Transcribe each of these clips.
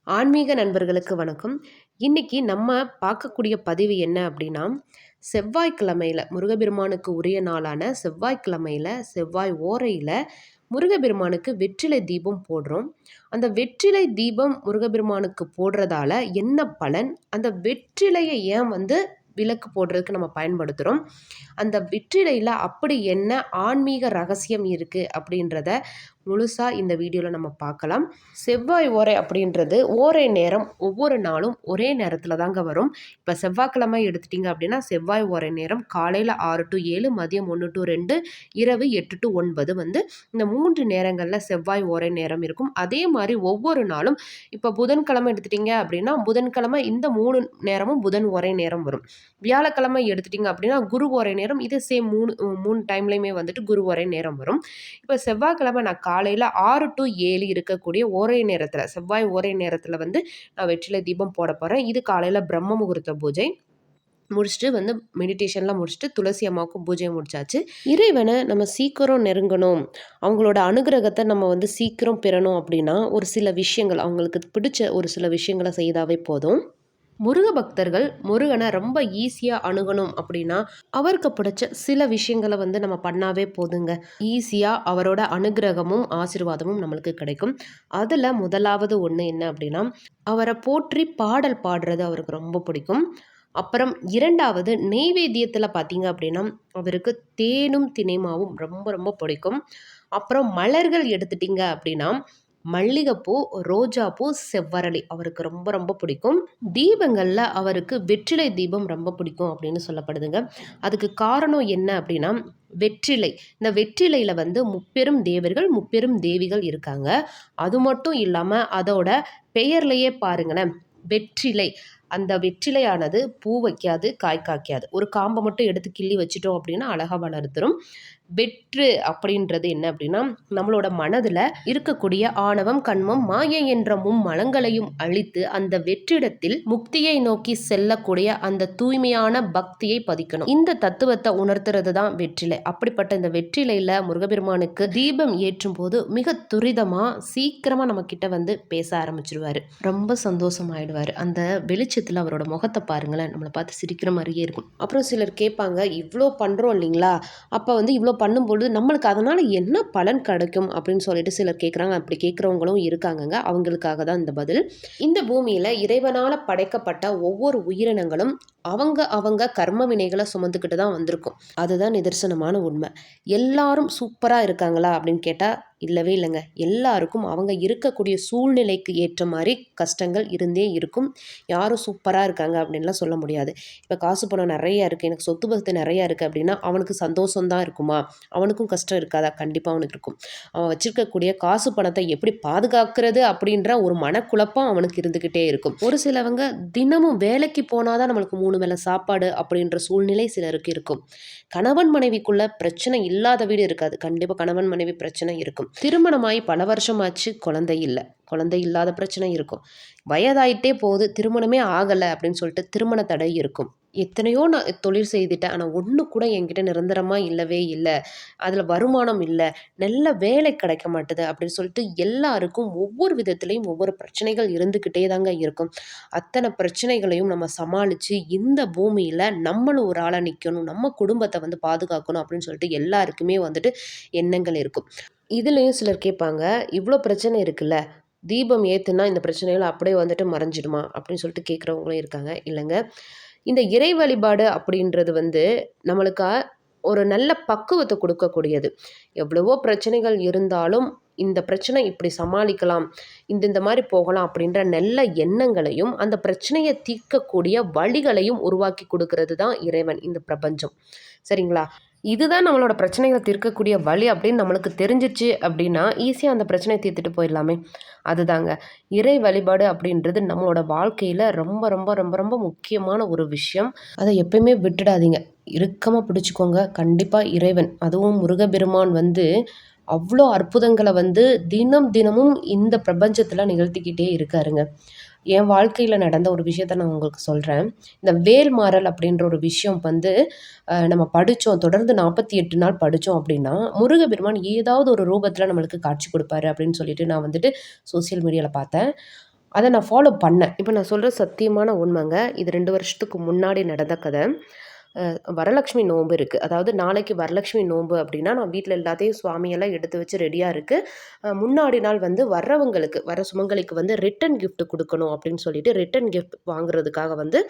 ஆன்மீக நண்பர்களுக்கு வணக்கம். இன்னைக்கு நம்ம பார்க்கக்கூடிய பதிவு என்ன அப்படின்னா, செவ்வாய்க்கிழமையில முருகப்பெருமானுக்கு உரிய நாளான செவ்வாய்க்கிழமையில செவ்வாய் ஓரையில முருகப்பெருமானுக்கு வெற்றிலை தீபம் போடுறோம். அந்த வெற்றிலை தீபம் முருகப்பெருமானுக்கு போடுறதால என்ன பலன்? அந்த வெற்றிலையை ஏன் விளக்கு போடுறதுக்கு நம்ம பயன்படுத்துகிறோம்? அந்த வெற்றிலையில் அப்படி என்ன ஆன்மீக ரகசியம் இருக்குது அப்படின்றத முழுசாக இந்த வீடியோவில் நம்ம பார்க்கலாம். செவ்வாய் ஓரை அப்படின்றது ஓரை நேரம் ஒவ்வொரு நாளும் ஒரே நேரத்தில் தாங்க வரும். இப்போ செவ்வாய்க்கிழமை எடுத்துட்டிங்க அப்படின்னா செவ்வாய் ஓரை நேரம் காலையில் 6 to 7, மதியம் 1 to 2, இரவு 8 to 9 இந்த 3 நேரங்களில் செவ்வாய் ஓரை நேரம் இருக்கும். அதே மாதிரி ஒவ்வொரு நாளும் இப்போ புதன்கிழமை எடுத்துட்டிங்க அப்படின்னா புதன்கிழமை இந்த 3 நேரமும் புதன் ஓரை நேரம் வரும். வியாழக்கிழமை எடுத்துட்டிங்க அப்படின்னா குரு ஓரை நேரம், இது சேம் மூணு டைம்லையுமே குரு ஓரை நேரம் வரும். இப்போ செவ்வாய்க்கிழமை நான் காலையில் 6 to 7 இருக்கக்கூடிய ஓரை நேரத்தில் செவ்வாய் ஓரை நேரத்தில் நான் வெற்றிலை தீபம் போட போகிறேன். இது காலையில் பிரம்ம முகூர்த்த பூஜை முடிச்சுட்டு மெடிடேஷன்லாம் முடிச்சுட்டு துளசி அம்மாவுக்கும் பூஜையை முடிச்சாச்சு. இறைவனை நம்ம சீக்கிரம் நெருங்கணும், அவங்களோட அனுகிரகத்தை நம்ம சீக்கிரம் பெறணும் அப்படின்னா ஒரு சில விஷயங்கள், அவங்களுக்கு பிடிச்ச ஒரு சில விஷயங்களை செய்தாவே போதும். முருக பக்தர்கள் முருகனை ரொம்ப ஈஸியாக அணுகணும் அப்படின்னா அவருக்கு பிடிச்ச சில விஷயங்களை நம்ம பண்ணாவே போதுங்க. ஈஸியாக அவரோட அனுகிரகமும் ஆசீர்வாதமும் நம்மளுக்கு கிடைக்கும். அதில் முதலாவது ஒன்று என்ன அப்படின்னா, அவரை போற்றி பாடல் பாடுறது அவருக்கு ரொம்ப பிடிக்கும். அப்புறம் இரண்டாவது, நெய்வேத்தியத்தில் பார்த்தீங்க அப்படின்னா அவருக்கு தேனும் தினைமாவும் ரொம்ப ரொம்ப பிடிக்கும். அப்புறம் மலர்கள் எடுத்துட்டிங்க அப்படின்னா மல்லிகைப்பூ, ரோஜாப்பூ, செவ்வரளி அவருக்கு ரொம்ப ரொம்ப பிடிக்கும். தீபங்களில் அவருக்கு வெற்றிலை தீபம் ரொம்ப பிடிக்கும் அப்படின்னு சொல்லப்படுதுங்க. அதுக்கு காரணம் என்ன அப்படின்னா வெற்றிலை. இந்த வெற்றிலையில் முப்பெரும் தேவர்கள் முப்பெரும் தேவிகள் இருக்காங்க. அது மட்டும் இல்லாமல் அதோட பெயர்லையே பாருங்களேன், வெற்றிலை. அந்த வெற்றிலையானது பூ வைக்காது, காய் காய்க்காது. ஒரு காம்பை மட்டும் எடுத்து கிள்ளி வச்சிட்டோம் அப்படின்னா அழகாக வளர்த்துரும். வெற்று அப்படின்றது என்ன அப்படின்னா நம்மளோட மனதில் இருக்கக்கூடிய ஆணவம், கண்மம், மாயை என்ற மும்மலங்களையும் அழித்து அந்த வெற்றிடத்தில் முக்தியை நோக்கி செல்லக்கூடிய அந்த தூய்மையான பக்தியை பதிக்கணும். இந்த தத்துவத்தை உணர்த்துறது தான் வெற்றிலை. அப்படிப்பட்ட இந்த வெற்றிலையில் முருகப்பெருமானுக்கு தீபம் ஏற்றும் போது மிக துரிதமாக சீக்கிரமாக நம்ம கிட்ட பேச ஆரம்பிச்சிருவார். ரொம்ப சந்தோஷமாயிடுவார். அந்த வெளிச்சத்தில் அவரோட முகத்தை பாருங்களேன், நம்மளை பார்த்து சிரிக்கிற மாதிரியே இருக்கும். அப்புறம் சிலர் கேட்பாங்க, இவ்வளோ பண்ணுறோம் இல்லைங்களா, அப்போ இவ்வளோ பண்ணும்பொழுது நம்மளுக்கு அதனால் என்ன பலன் கிடைக்கும் அப்படின்னு சொல்லிட்டு சிலர் கேட்குறாங்க. அப்படி கேட்குறவங்களும் இருக்காங்கங்க. அவங்களுக்காக தான் இந்த பதில். இந்த பூமியில் இறைவனால் படைக்கப்பட்ட ஒவ்வொரு உயிரினங்களும் அவங்க கர்ம வினைகளை சுமந்துக்கிட்டு தான் வந்திருக்கும். அதுதான் நிதர்சனமான உண்மை. எல்லாரும் சூப்பராக இருக்காங்களா அப்படின்னு கேட்டால் இல்லவே இல்லைங்க. எல்லாருக்கும் அவங்க இருக்கக்கூடிய சூழ்நிலைக்கு ஏற்ற மாதிரி கஷ்டங்கள் இருந்தே இருக்கும். யாரும் சூப்பராக இருக்காங்க அப்படின்லாம் சொல்ல முடியாது. இப்போ காசு பணம் நிறையா இருக்குது, எனக்கு சொத்து பத்து நிறையா இருக்குது அப்படின்னா அவனுக்கு சந்தோஷம்தான் இருக்குமா? அவனுக்கும் கஷ்டம் இருக்காதா? கண்டிப்பாக அவனுக்கு இருக்கும். அவன் வச்சிருக்கக்கூடிய காசு பணத்தை எப்படி பாதுகாக்கிறது அப்படின்ற ஒரு மனக்குழப்பம் அவனுக்கு இருந்துக்கிட்டே இருக்கும். ஒரு சிலவங்க தினமும் வேலைக்கு போனாதான் நம்மளுக்கு 3 வேளை சாப்பாடு அப்படின்ற சூழ்நிலை சிலருக்கு இருக்கும். கணவன் மனைவிக்குள்ள பிரச்சனை இல்லாத வீடு இருக்காது. கண்டிப்பாக கணவன் மனைவி பிரச்சனை இருக்கும். திருமணமாகி பல வருஷமாச்சு, குழந்தை இல்லை, குழந்தை இல்லாத பிரச்சனை இருக்கும். வயதாயிட்டே போகுது, திருமணமே ஆகலை அப்படின்னு சொல்லிட்டு திருமண தடை இருக்கும். எத்தனையோ நான் தொழில் செய்துட்டேன், ஆனால் ஒன்று கூட என்கிட்ட நிரந்தரமாக இல்லவே இல்லை, அதில் வருமானம் இல்லை, நல்ல வேலை கிடைக்க மாட்டுது அப்படின்னு சொல்லிட்டு எல்லாருக்கும் ஒவ்வொரு விதத்துலேயும் ஒவ்வொரு பிரச்சனைகள் இருந்துக்கிட்டே தாங்க இருக்கும். அத்தனை பிரச்சனைகளையும் நம்ம சமாளித்து இந்த பூமியில் நம்மளும் ஒரு ஆளாக நிற்கணும், நம்ம குடும்பத்தை பாதுகாக்கணும் அப்படின்னு சொல்லிட்டு எல்லாருக்குமே எண்ணங்கள் இருக்கும். இதுலேயும் சிலர் கேட்பாங்க, இவ்வளோ பிரச்சனை இருக்குல்ல, தீபம் ஏற்றுனா இந்த பிரச்சனைகள் அப்படியே மறைஞ்சிடுமா அப்படின்னு சொல்லிட்டு கேட்குறவங்களும் இருக்காங்க. இல்லைங்க, இந்த இறை வழிபாடு அப்படின்றது நம்மளுக்கு ஒரு நல்ல பக்குவத்தை கொடுக்கக்கூடியது. எவ்வளவோ பிரச்சனைகள் இருந்தாலும் இந்த பிரச்சனை இப்படி சமாளிக்கலாம், இந்த மாதிரி போகலாம் அப்படின்ற நல்ல எண்ணங்களையும் அந்த பிரச்சனையை தீர்க்கக்கூடிய வழிகளையும் உருவாக்கி கொடுக்கறது தான் இறைவன், இந்த பிரபஞ்சம். சரிங்களா? இதுதான் நம்மளோட பிரச்சனைகளை தீர்க்கக்கூடிய வழி அப்படின்னு நம்மளுக்கு தெரிஞ்சிச்சு அப்படின்னா ஈஸியாக அந்த பிரச்சனையை தீர்த்துட்டு போயிடலாமே. அதுதாங்க இறை வழிபாடு அப்படின்றது நம்மளோட வாழ்க்கையில் ரொம்ப ரொம்ப ரொம்ப ரொம்ப முக்கியமான ஒரு விஷயம். அதை எப்பயுமே விட்டுடாதீங்க, இறுக்கமாக பிடிச்சிக்கோங்க. கண்டிப்பாக இறைவன், அதுவும் முருகப்பெருமான் அவ்வளோ அற்புதங்களை தினம் தினமும் இந்த பிரபஞ்சத்தில் நிகழ்த்திக்கிட்டே இருக்காருங்க. என் வாழ்க்கையில் நடந்த ஒரு விஷயத்த நான் உங்களுக்கு சொல்கிறேன். இந்த வேல்மாறல் அப்படின்ற ஒரு விஷயம் நம்ம படித்தோம், தொடர்ந்து 48 நாள் படித்தோம் அப்படின்னா முருகப்பெருமான் ஏதாவது ஒரு ரூபத்தில் நம்மளுக்கு காட்சி கொடுப்பாரு அப்படின்னு சொல்லிட்டு நான் சோசியல் மீடியாவில் பார்த்தேன். அத நான் ஃபாலோ பண்ணேன். இப்ப நான் சொல்றது சத்தியமான உண்மைங்க. இது 2 வருஷத்துக்கு முன்னாடி நடந்த கதை. வரலட்சுமி நோன்பு இருக்கு. அதாவது நாளைக்கு வரலட்சுமி நோன்பு அப்படின்னா, நான் வீட்ல எல்லாத்தையும் சுவாமியெல்லாம் எடுத்து வச்சு ரெடியா இருக்கு. முன்னாடி நாள் வந்து வர்றவங்களுக்கு, வர சுமங்கலிக்கு வந்து ரிட்டர்ன் கிஃப்ட் குடுக்கணும் அப்படின்னு சொல்லிட்டு, ரிட்டர்ன் கிஃப்ட் வாங்குறதுக்காக வந்து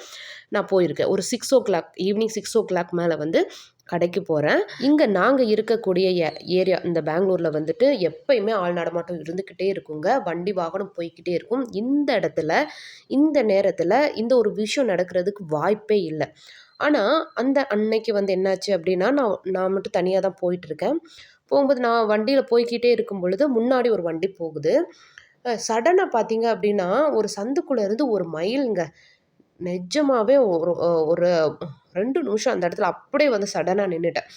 நான் போயிருக்கேன். ஒரு 6:00 ஈவினிங் 6:00 மேல வந்து கடைக்கு போறேன். இங்க நாங்க இருக்கக்கூடிய ஏரியா இந்த பெங்களூர்ல வந்துட்டு எப்பயுமே ஆள் நடமாட்டம் இருந்துக்கிட்டே இருக்குங்க. வண்டி வாகனம் போய்க்கிட்டே இருக்கும். இந்த இடத்துல, இந்த நேரத்துல இந்த ஒரு விஷயம் நடக்கிறதுக்கு வாய்ப்பே இல்ல. ஆனா, அந்த அன்னைக்கு வந்து என்னாச்சு அப்படின்னா, நான் நான் மட்டும் தனியா தான் போயிட்டுருக்கேன். போகும்போது நான் வண்டியில போய்க்கிட்டே இருக்கும் பொழுது, முன்னாடி ஒரு வண்டி போகுது. சடனா பார்த்தீங்க அப்படின்னா, ஒரு சந்துக்குள்ள இருந்து ஒரு மயில்ங்க. நிஜமாவே ஒரு 2 நிமிஷம் அந்த இடத்துல அப்படியே வந்து சடனா நின்னுட்டேன்.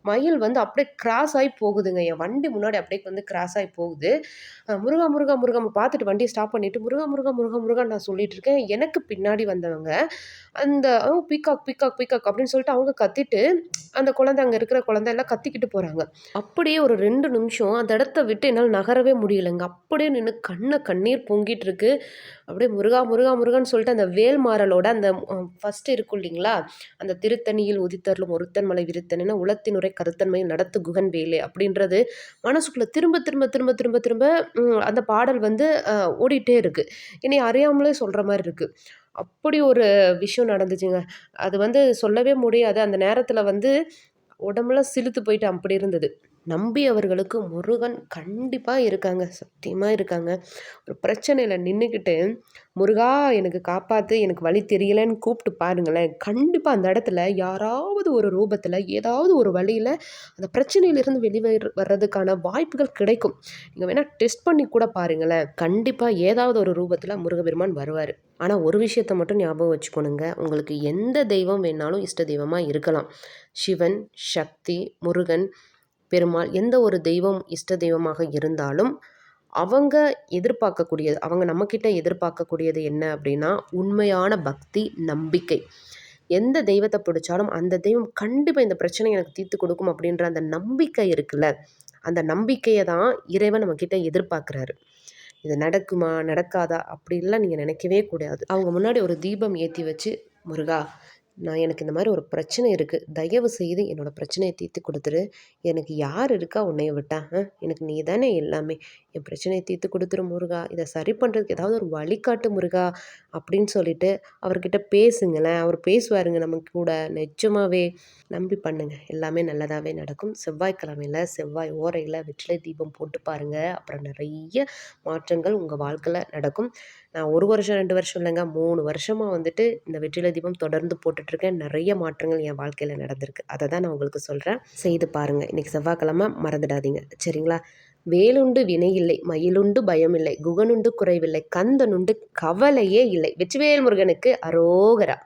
மயில் வந்து அப்படியே கிராஸ் ஆயி போகுதுங்க. என் வண்டி முன்னாடி அப்படியே வந்து கிராஸ் ஆயி போகுது. முருகா, முருகா, முருகா பார்த்துட்டு வண்டிய ஸ்டாப் பண்ணிட்டு, முருகா, முருகா, முருகா, முருகான்னு நான் சொல்லிட்டு இருக்கேன். எனக்கு பின்னாடி வந்தவங்க, அந்த பீகாக், பீகாக், பீகாக் அப்படின்னு சொல்லிட்டு அவங்க கத்திட்டு, அந்த குழந்தை அங்க இருக்கிற குழந்தை எல்லாம் கத்திக்கிட்டு போறாங்க. அப்படியே ஒரு 2 நிமிஷம் அந்த இடத்த விட்டு என்னால நகரவே முடியலங்க. அப்படியே நின்னு கண்ணீர் பொங்கிட்டு இருக்கு. அப்படியே முருகா, முருகா, முருகான்னு சொல்லிட்டு அந்த வேல்மாறலோட அந்த ஃபர்ஸ்ட் இருக்கும் இல்லைங்களா? அந்த "திருத்தணியில் உதித்தருளும் ஒருத்தன் மலை விருத்தனென உளத்தினுரை கருத்தன்மை நடத்து குகன் வேலே" அப்படின்றது மனசுக்குள்ள திரும்ப, திரும்ப, திரும்ப, திரும்ப, திரும்ப அந்த பாடல் வந்து ஓடிட்டே இருக்கு. என்னைய அறியாமலே சொல்ற மாரி இருக்கு. அப்படி ஒரு விஷயம் நடந்துச்சுங்க. அது வந்து சொல்லவே முடியாது. அந்த நேரத்தில வந்து உடம்பெல்லாம் சிலுத்து போயிட்டு அப்படி இருந்தது. நம்பியவர்களுக்கு முருகன் கண்டிப்பா இருக்காங்க. சத்தியமா இருக்காங்க. ஒரு பிரச்சனையில நின்னுக்கிட்டு, "முருகா எனக்கு காப்பாத்து, எனக்கு வழி தெரியலன்னு" கூப்பிட்டு பாருங்களேன். கண்டிப்பா அந்த இடத்துல யாராவது ஒரு ரூபத்துல, ஏதாவது ஒரு வழியில அந்த பிரச்சனையிலிருந்து வர்றதுக்கான வாய்ப்புகள் கிடைக்கும். நீங்க வேணா டெஸ்ட் பண்ணி கூட பாருங்களேன். கண்டிப்பா ஏதாவது ஒரு ரூபத்துல முருகப்பெருமான் வருவாரு. ஆனா ஒரு விஷயத்த மட்டும் ஞாபகம் வச்சுக்கணுங்க. உங்களுக்கு எந்த தெய்வம் வேணாலும் இஷ்ட தெய்வமா இருக்கலாம். சிவன், சக்தி, முருகன், பெருமாள் எந்த ஒரு தெய்வம் இஷ்ட தெய்வமாக இருந்தாலும், அவங்க எதிர்பார்க்கக்கூடியது அவங்க நம்மகிட்ட எதிர்பார்க்கக்கூடியது என்ன அப்படின்னா, உண்மையான பக்தி, நம்பிக்கை. எந்த தெய்வத்த பிடிச்சாலும் அந்த தெய்வம் கண்டிப்பா இந்த பிரச்சனைய எனக்கு தீர்த்து கொடுக்கும் அப்படின்ற அந்த நம்பிக்கை இருக்குல்ல, அந்த நம்பிக்கைய தான் இறைவன் நம்மகிட்ட எதிர்பார்க்கிறாரு. இது நடக்குமா? நடக்காதா? அப்படின்லாம் நீங்க நினைக்கவே கூடாது. அவங்க முன்னாடி ஒரு தீபம் ஏத்தி வச்சு, "முருகா, எனக்கு இந்த மாரி ஒரு பிரச்சனை இருக்கு. தயவு செய்து என்னோட பிரச்சனைய தீர்த்து குடுத்துரு. எனக்கு யார் இருக்கா உன்னைய விட்டா? எனக்கு நீ தானே எல்லாமே. என் பிரச்சனைய தீர்த்து குடுத்துரு முருகா. இத சரி பண்றதுக்கு ஏதாவது ஒரு வழிகாட்டு முருகா." அப்படின்னு சொல்லிட்டு அவர்கிட்ட பேசுங்களேன். அவர் பேசுவாருங்க நம்ம கூட. நிஜமாவே நம்பி பண்ணுங்க. எல்லாமே நல்லதாவே நடக்கும். செவ்வாய்க்கிழமையில செவ்வாய் ஓரையில வெற்றிலை தீபம் போட்டு பாருங்க. அப்புறம் நெறைய மாற்றங்கள் உங்க வாழ்க்கையில நடக்கும். நான் 1 வருஷம், 2 வருஷம் இல்லங்க. 3 வருஷமா வந்துட்டு இந்த வெற்றிலை தீபம் தொடர்ந்து போட்டுட்ருக்கேன். நெறைய மாற்றங்கள் என் வாழ்க்கையில நடந்திருக்கு. அத தான் நான் உங்களுக்கு சொல்றேன். செய்து பாருங்க. இன்னைக்கு செவ்வாய்க்கிழமை மறந்துடாதீங்க. சரிங்களா? "வேலுண்டு வினையில்லை, மயிலுண்டு பயமில்லை, குகனுண்டு குறைவில்லை, கந்தனுண்டு கவலையே இல்லை." வெற்றிவேல் முருகனுக்கு அரோகரா.